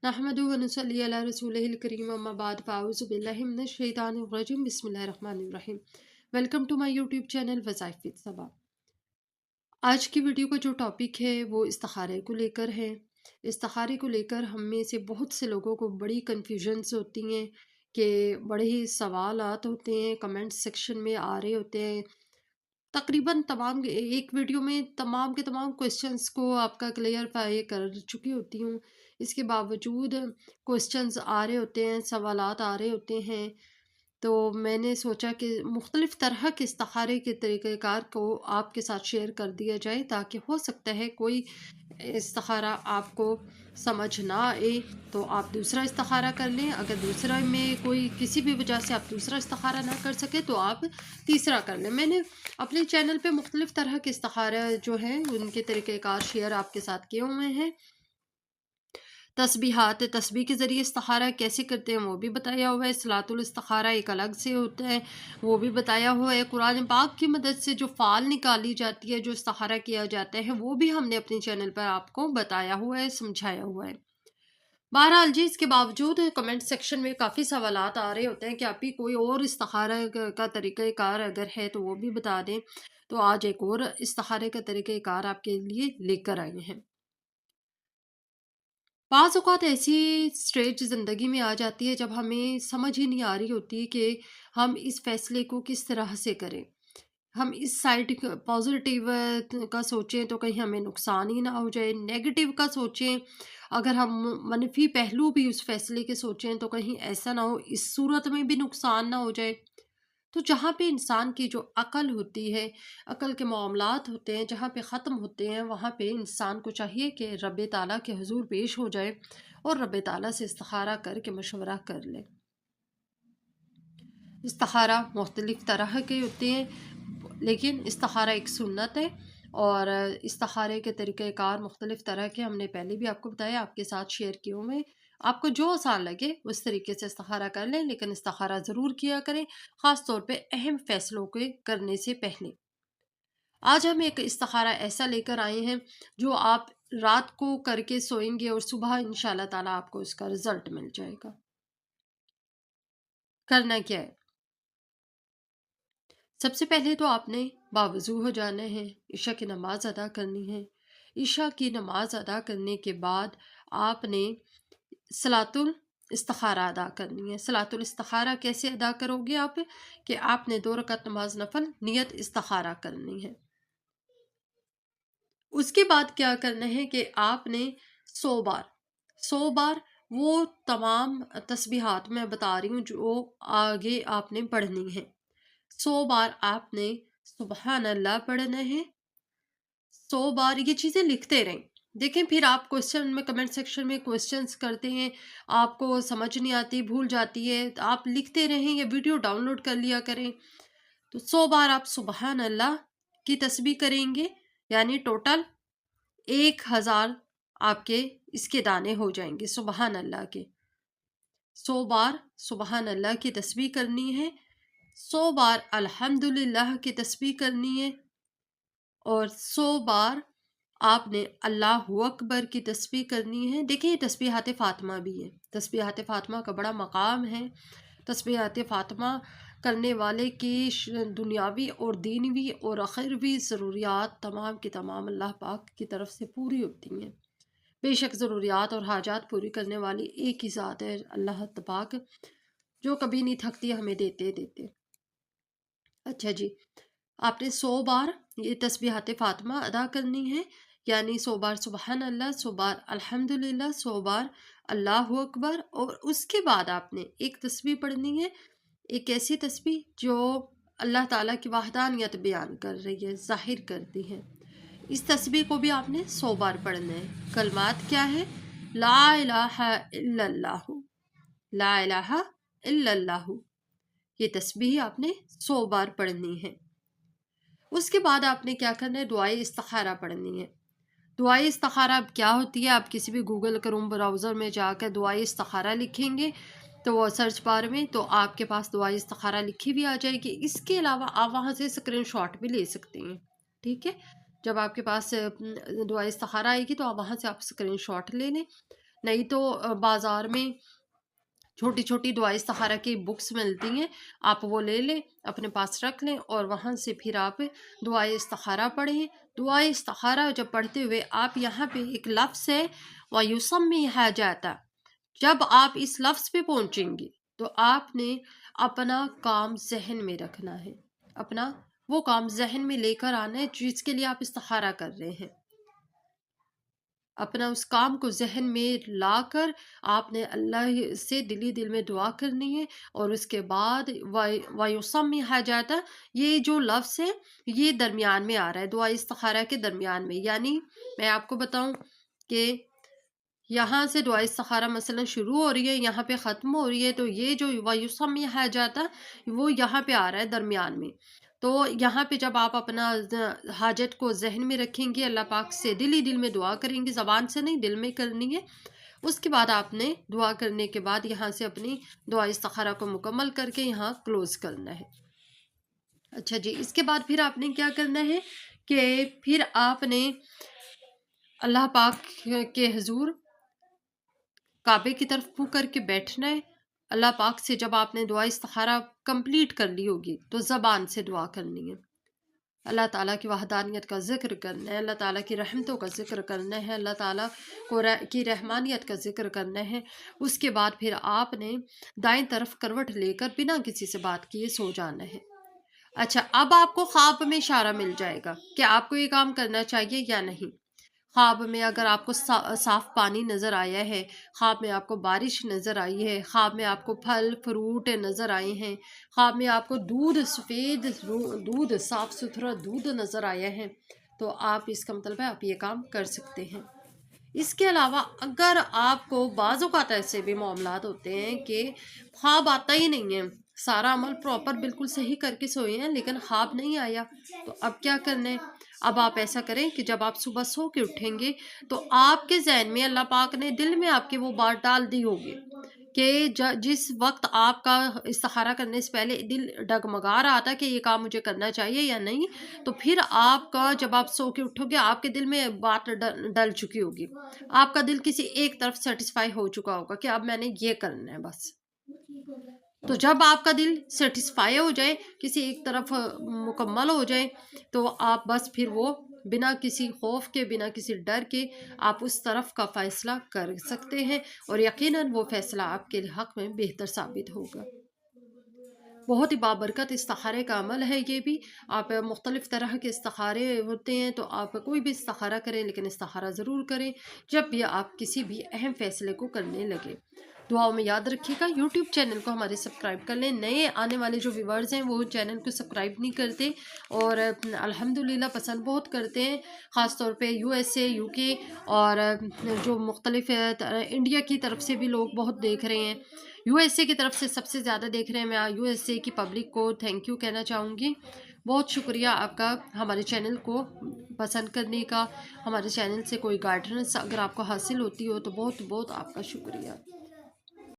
नहमदुहु व नुसल्ली अला रसूलिहिल करीम अम्मा बाद फ़अऊज़ु बिल्लाहि मिनश शैतानिर रजीम बिस्मिल्लाहिर रहमानिर रहीम। Welcome to my YouTube channel Wazaif with Saba. आज की वीडियो का जो टॉपिक है वो इस्तिखारे को लेकर है। इस्तिखारे को लेकर हम में से बहुत से लोगों को बड़ी कन्फ्यूजन्स होती हैं कि बड़े ही सवालात होते हैं, कमेंट सेक्शन में आ रहे होते हैं। तकरीबन तमाम एक वीडियो में तमाम के तमाम क्वेश्चंस को आपका क्लियरफाई कर चुकी होती हूँ। इसके बावजूद क्वेश्चंस आ रहे होते हैं, सवालात आ रहे होते हैं, तो मैंने सोचा कि मुख्तलिफ़ तरह के इस्तिखारे के तरीक़ेकार को आपके साथ शेयर कर दिया जाए, ताकि हो सकता है कोई इस्तिखारा आपको समझ ना आए तो आप दूसरा इस्तिखारा कर लें। अगर दूसरा में कोई किसी भी वजह से आप दूसरा इस्तिखारा ना कर सके तो आप तीसरा कर लें। मैंने अपने चैनल पे मुख्तलिफ़ तरह के इस्तिखारा जो हैं उनके तरीक़ेकार शेयर आपके साथ किए हुए हैं। तस्बीहात तस्बीह के ज़रिए इस्तिखारा कैसे करते हैं वो भी बताया हुआ है। सलातुल इस्तिखारा एक अलग से होता है, वो भी बताया हुआ है। कुरान पाक की मदद से जो फ़ाल निकाली जाती है, जो इस्तिखारा किया जाता है, वो भी हमने अपने चैनल पर आपको बताया हुआ है, समझाया हुआ है। बहरहाल जी, इसके बावजूद कमेंट सेक्शन में काफ़ी सवालात आ रहे होते हैं कि आप ही कोई और इस्तिखारा का तरीक़ेकार अगर है तो वो भी बता दें। तो आज एक और इस्तिखारे का तरीक़ेकार आपके लिए लेकर आए हैं। बाज़ औक़ात ऐसी स्टेज ज़िंदगी में आ जाती है जब हमें समझ ही नहीं आ रही होती कि हम इस फ़ैसले को किस तरह से करें। हम इस साइड पॉजिटिव का सोचें तो कहीं हमें नुकसान ही ना हो जाए, नेगेटिव का सोचें, अगर हम मनफी पहलू भी उस फ़ैसले के सोचें तो कहीं ऐसा ना हो इस सूरत में भी नुकसान ना हो जाए। तो जहाँ पे इंसान की जो अक़ल होती है, अक़ल के मामलात होते हैं, जहाँ पे ख़त्म होते हैं, वहाँ पे इंसान को चाहिए कि रब ताला के हुज़ूर पेश हो जाए और रब ताला से इस्तिखारा करके मशवरा कर ले। इस्तिखारा मुख्तलिफ़ तरह के होते हैं, लेकिन इस्तिखारा एक सुन्नत है और इस्तिखारे के तरीक़ेकार मुख्तलिफ़ तरह के हमने पहले भी आपको बताया, आपके साथ शेयर किए हुए। आपको जो आसान लगे उस तरीके से इस्तिखारा कर लें, लेकिन इस्तिखारा ज़रूर किया करें, ख़ास तौर पे अहम फ़ैसलों के करने से पहले। आज हम एक इस्तिखारा ऐसा लेकर आए हैं जो आप रात को करके सोएंगे और सुबह इंशाल्लाह ताला आपको उसका रिज़ल्ट मिल जाएगा। करना क्या है? सबसे पहले तो आपने बावज़ू हो जाना है, इशा की नमाज़ अदा करनी है। इशा की नमाज़ अदा करने के बाद आपने सलातुल इस्तिखारा अदा करनी है। सलातुल इस्तिखारा कैसे अदा करोगे आप? कि आपने 2 रकात नमाज़ नफ़ल नियत इस्तिखारा करनी है। उसके बाद क्या करना है कि आपने 100 बार वो तमाम तस्बीहात मैं बता रही हूँ जो आगे आपने पढ़नी है। 100 बार आपने सुबहान अल्लाह पढ़ना है। 100 बार ये चीज़ें लिखते रहें। देखें, फिर आप क्वेश्चन में कमेंट सेक्शन में क्वेश्चंस करते हैं, आपको समझ नहीं आती, भूल जाती है, तो आप लिखते रहें या वीडियो डाउनलोड कर लिया करें। तो 100 बार आप सुबहान अल्लाह की तस्बीह करेंगे, यानी टोटल 1000 आपके इसके दाने हो जाएंगे सुबहान अल्लाह के। 100 बार सुबहान अल्लाह की तस्बीह करनी है, 100 बार अल्हम्दुलिल्लाह की तस्बीह करनी है और 100 बार आपने अल्लाहु अकबर की तस्बीह करनी है। देखिए, ये तस्बीहात फ़ातिमा भी है। तस्बीहात फ़ातिमा का बड़ा मकाम है। तस्बीहात फ़ातिमा करने वाले की दुनियावी और दीनवी और आखिरवी ज़रूरियात तमाम की तमाम अल्लाह पाक की तरफ से पूरी होती हैं। बेशक ज़रूरियात और हाजात पूरी करने वाली एक ही ज़ात है, अल्लाह पाक, जो कभी नहीं थकती, हमें देते देते। अच्छा जी, आपने 100 बार ये तस्बीहात फ़ातिमा अदा करनी है, यानी 100 बार सुबहान अल्लाह, 100 बार अल्हम्दुलिल्लाह, 100 बार अल्लाहु अकबर, और उसके बाद आपने एक तस्बीह पढ़नी है, एक ऐसी तस्बीह जो अल्लाह ताला की वहदानियत बयान कर रही है, ज़ाहिर करती है। इस तस्बीह को भी आपने 100 बार पढ़ना है। कलमात क्या है? ला इलाहा इल्लल्लाहु, ला इलाहा इल्लल्लाहु। ये तस्बीह आपने 100 बार पढ़नी है। उसके बाद आपने क्या करना है? दुआए इस्तिखारा पढ़नी है। दुआए इस्तिखारा क्या होती है? आप किसी भी गूगल क्रोम ब्राउज़र में जाकर दुआए इस्तिखारा लिखेंगे तो वो सर्च बार में तो आपके पास दुआए इस्तिखारा लिखी भी आ जाएगी। इसके अलावा आप वहाँ से स्क्रीनशॉट भी ले सकते हैं, ठीक है? जब आपके पास दुआए इस्तिखारा आएगी तो आप वहाँ से आप स्क्रीनशॉट ले लें। نہیں تو بازار میں چھوٹی چھوٹی دعا استخارہ کی بکس ملتی ہیں، آپ وہ لے لیں، اپنے پاس رکھ لیں، اور وہاں سے پھر آپ دعا استخارہ پڑھیں۔ دعا استخارہ جب پڑھتے ہوئے آپ یہاں پہ ایک لفظ ہے وَيُسَمِّي حَاجَاتَ، جب آپ اس لفظ پہ پہنچیں گے تو آپ نے اپنا کام ذہن میں رکھنا ہے، اپنا وہ کام ذہن میں لے کر آنا ہے جس کے لیے آپ استخارہ کر رہے ہیں۔ اپنا اس کام کو ذہن میں لا کر آپ نے اللہ سے دلی دل میں دعا کرنی ہے، اور اس کے بعد وَيُسَمِّي حَاجَاتَ، یہ جو لفظ ہے یہ درمیان میں آ رہا ہے، دعا استخارہ کے درمیان میں، یعنی میں آپ کو بتاؤں کہ یہاں سے دعا استخارہ مثلا شروع ہو رہی ہے، یہاں پہ ختم ہو رہی ہے، تو یہ جو وَيُسَمِّي حَاجَاتَ وہ یہاں پہ آ رہا ہے درمیان میں۔ تو یہاں پہ جب آپ اپنا حاجت کو ذہن میں رکھیں گے، اللہ پاک سے دلی دل میں دعا کریں گے، زبان سے نہیں دل میں کرنی ہے، اس کے بعد آپ نے دعا کرنے کے بعد یہاں سے اپنی دعا استخارہ کو مکمل کر کے یہاں کلوز کرنا ہے۔ اچھا جی، اس کے بعد پھر آپ نے کیا کرنا ہے کہ پھر آپ نے اللہ پاک کے حضور کعبے کی طرف منہ کر کے بیٹھنا ہے۔ اللہ پاک سے جب آپ نے دعا استخارہ کمپلیٹ کر لی ہوگی تو زبان سے دعا کرنی ہے، اللہ تعالیٰ کی وحدانیت کا ذکر کرنا ہے، اللہ تعالیٰ کی رحمتوں کا ذکر کرنا ہے، اللہ تعالیٰ کی رحمانیت کا ذکر کرنا ہے۔ اس کے بعد پھر آپ نے دائیں طرف کروٹ لے کر بنا کسی سے بات کیے سو جانا ہے۔ اچھا، اب آپ کو خواب میں اشارہ مل جائے گا کہ آپ کو یہ کام کرنا چاہیے یا نہیں۔ خواب میں اگر آپ کو صاف پانی نظر آیا ہے، خواب میں آپ کو بارش نظر آئی ہے، خواب میں آپ کو پھل فروٹ نظر آئے ہیں، خواب میں آپ کو دودھ، سفید دودھ، صاف ستھرا دودھ نظر آیا ہے، تو آپ اس کا مطلب ہے آپ یہ کام کر سکتے ہیں۔ اس کے علاوہ اگر آپ کو بعض اوقات ایسے بھی معاملات ہوتے ہیں کہ خواب آتا ہی نہیں ہے، سارا عمل پراپر بالکل صحیح کر کے سوئے ہیں لیکن خواب نہیں آیا، تو اب کیا کرنا ہے؟ اب آپ ایسا کریں کہ جب آپ صبح سو کے اٹھیں گے تو آپ کے ذہن میں اللہ پاک نے دل میں آپ کے وہ بات ڈال دی ہوگی کہ جس وقت آپ کا استخارہ کرنے سے پہلے دل ڈگمگا رہا تھا کہ یہ کام مجھے کرنا چاہیے یا نہیں، تو پھر آپ کا جب آپ سو کے اٹھو گے آپ کے دل میں بات ڈل چکی ہوگی، آپ کا دل کسی ایک طرف سیٹسفائی ہو چکا ہوگا کہ اب میں نے یہ کرنا ہے بس۔ تو جب آپ کا دل سیٹسفائی ہو جائے، کسی ایک طرف مکمل ہو جائے، تو آپ بس پھر وہ بنا کسی خوف کے، بنا کسی ڈر کے آپ اس طرف کا فیصلہ کر سکتے ہیں، اور یقیناً وہ فیصلہ آپ کے حق میں بہتر ثابت ہوگا۔ بہت ہی بابرکت استخارے کا عمل ہے یہ بھی۔ آپ مختلف طرح کے استخارے ہوتے ہیں، تو آپ کوئی بھی استخارہ کریں لیکن استخارہ ضرور کریں جب بھی آپ کسی بھی اہم فیصلے کو کرنے لگے۔ دعاؤں میں یاد رکھیے گا، یوٹیوب چینل کو ہمارے سبسکرائب کر لیں۔ نئے آنے والے جو ویورز ہیں وہ چینل کو سبسکرائب نہیں کرتے اور الحمدللہ پسند بہت کرتے ہیں، خاص طور پہ USA، UK اور جو مختلف انڈیا کی طرف سے بھی لوگ بہت دیکھ رہے ہیں۔ USA کی طرف سے سب سے زیادہ دیکھ رہے ہیں، میں USA کی پبلک کو تھینک یو کہنا چاہوں گی۔ بہت شکریہ آپ کا ہمارے چینل کو پسند کرنے کا، ہمارے چینل سے کوئی گائیڈنس اگر آپ کو حاصل ہوتی ہو تو بہت بہت آپ کا شکریہ۔